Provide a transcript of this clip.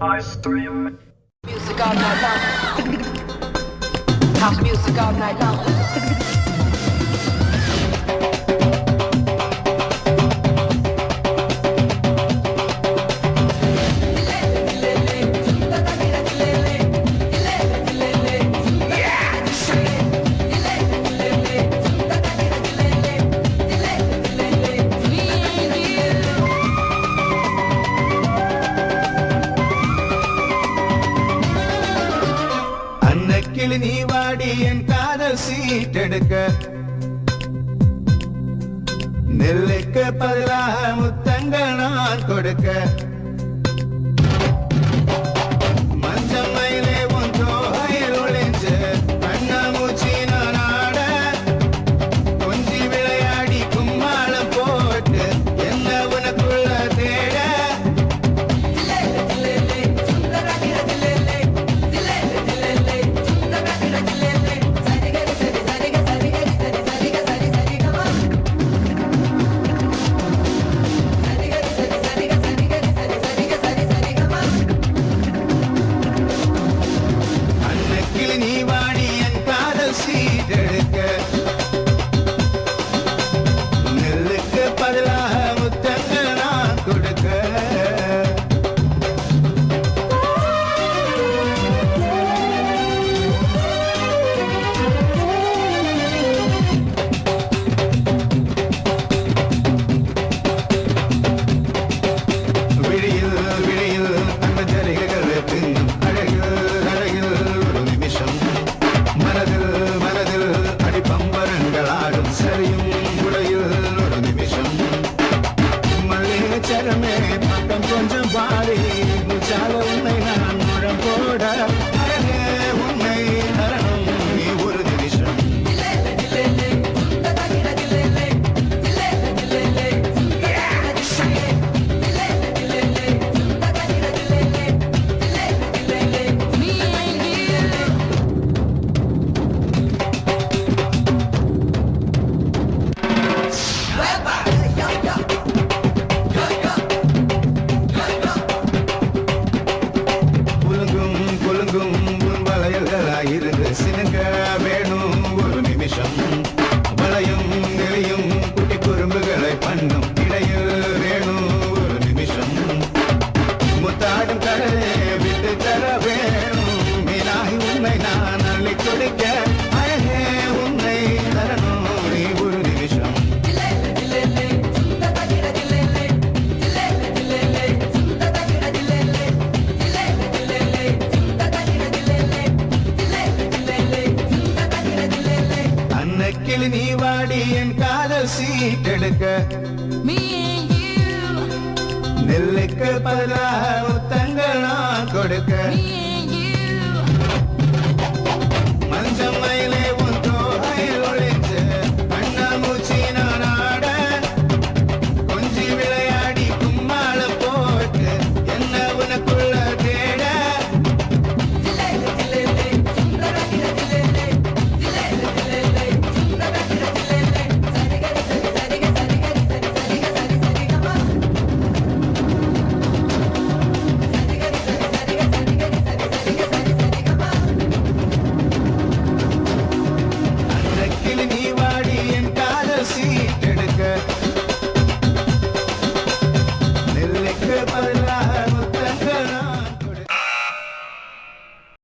I stream. Music all night long. House music all night long. கிளி நீ வாடி என் காதல் சீட்டெடுக்க நெல்லுக்கு பதிலாக முத்தங்கள் நான் கொடுக்க மஞ்சள் மயிலே உன் தோகையில் ஒளிஞ்சு கண்ணாமூச்சி நான் ஆட கொஞ்சி விளையாடி கும்மாளம் போட்டு என்ன உனக்குள்ள தேட பக்கம் கொஞ்சம் பாடி முச்சால உன்னை நான் முழம் போட உன்னை தரணும் நீ ஒரு நிமிஷம் இருந்து சினுங்க வேணும் ஒரு நிமிஷம் வளையும் நெளியும் குட்டி குறும்புகளை பண்ணும் இடையில் வேணும் ஒரு நிமிஷம் முத்தாடும் கடலே விட்டு தர வேணும் மீனாகி உன்னை நான் அள்ளி கொடுக்க அழகே உன்னை தரணும் நீ ஒரு நிமிஷம் கிளி நீ வாடி என் காதல் சீட்டெடுக்க நெல்லுக்கு பதிலாக முத்தங்கள் நான் கொடுக்க